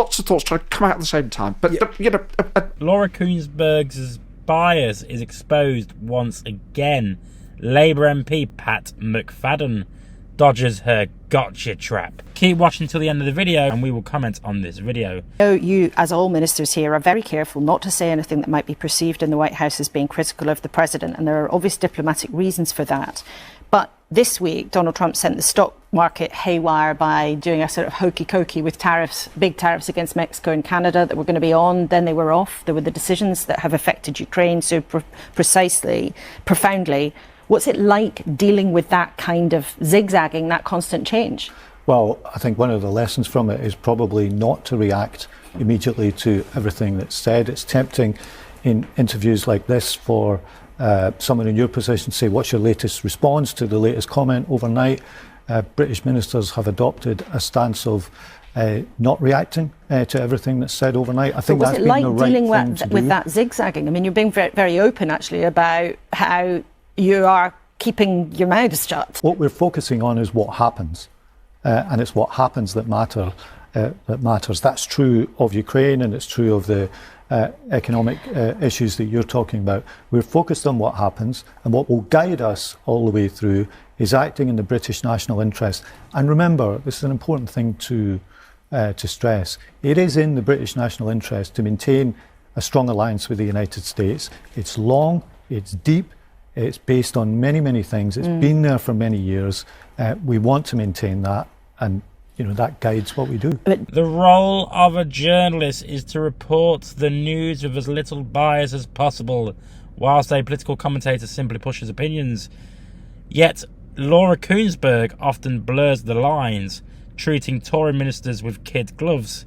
lots of thoughts trying to come out at the same time. But, Laura Kuenssberg's bias is exposed once again. Labour MP Pat McFadden dodges her gotcha trap. Keep watching till the end of the video and we will comment on this video. You, as all ministers here, are very careful not to say anything that might be perceived in the White House as being critical of the president, and there are obvious diplomatic reasons for that. But this week, Donald Trump sent the stock market haywire by doing a sort of hokey-cokey with tariffs, big tariffs against Mexico and Canada that were going to be on, then they were off. There were the decisions that have affected Ukraine so profoundly. What's it like dealing with that kind of zigzagging, that constant change? Well, I think one of the lessons from it is probably not to react immediately to everything that's said. It's tempting in interviews like this for someone in your position to say, what's your latest response to the latest comment overnight? British ministers have adopted a stance of not reacting to everything that's said overnight. I think that's been the right thing to do. What's it like dealing with that zigzagging? I mean, you're being very, very open, actually, about how you are keeping your mouths shut. What we're focusing on is what happens, and it's what happens that matters. That's true of Ukraine, and it's true of the economic issues that you're talking about. We're focused on what happens, and what will guide us all the way through is acting in the British national interest. And remember, this is an important thing to stress. It is in the British national interest to maintain a strong alliance with the United States. It's long, it's deep, it's based on many, many things. It's been there for many years. We want to maintain that, and that guides what we do. The role of a journalist is to report the news with as little bias as possible, whilst a political commentator simply pushes opinions. Yet, Laura Kuenssberg often blurs the lines, treating Tory ministers with kid gloves,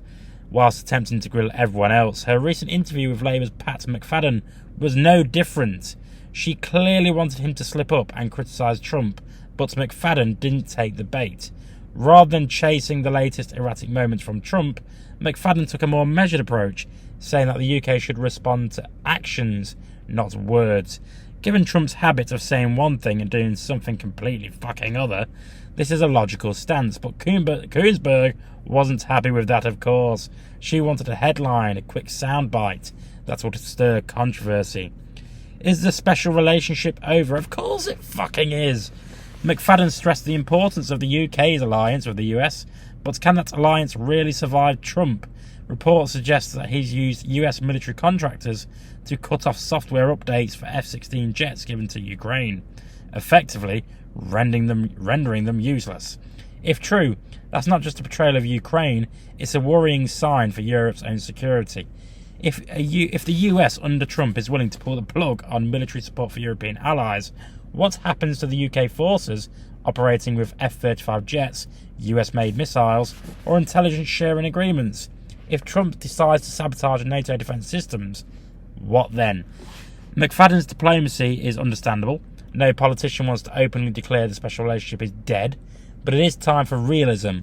whilst attempting to grill everyone else. Her recent interview with Labour's Pat McFadden was no different. She clearly wanted him to slip up and criticise Trump, but McFadden didn't take the bait. Rather than chasing the latest erratic moments from Trump, McFadden took a more measured approach, saying that the UK should respond to actions, not words. Given Trump's habit of saying one thing and doing something completely fucking other, this is a logical stance, but Kuenssberg wasn't happy with that, of course. She wanted a headline, a quick soundbite. That's what would stir controversy. Is the special relationship over? Of course it fucking is. McFadden stressed the importance of the UK's alliance with the US, but can that alliance really survive Trump? Reports suggest that he's used US military contractors to cut off software updates for F-16 jets given to Ukraine, effectively rendering them useless. If true, that's not just a betrayal of Ukraine, it's a worrying sign for Europe's own security. If the US under Trump is willing to pull the plug on military support for European allies, what happens to the UK forces operating with F-35 jets, US-made missiles, or intelligence sharing agreements? If Trump decides to sabotage NATO defence systems, what then? McFadden's diplomacy is understandable. No politician wants to openly declare the special relationship is dead, but it is time for realism.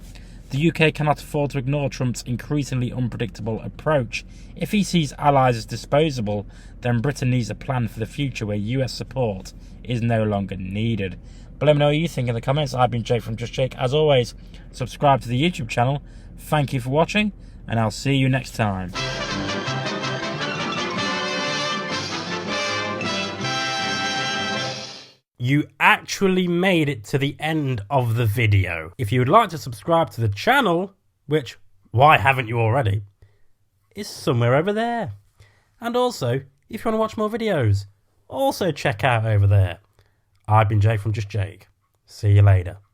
The UK cannot afford to ignore Trump's increasingly unpredictable approach. If he sees allies as disposable, then Britain needs a plan for the future where US support is no longer needed. But let me know what you think in the comments. I've been Jake from Just Jake. As always, subscribe to the YouTube channel. Thank you for watching, and I'll see you next time. You actually made it to the end of the video. If you would like to subscribe to the channel, which, why haven't you already, is somewhere over there. And also, if you want to watch more videos, also check out over there. I've been Jake from Just Jake. See you later.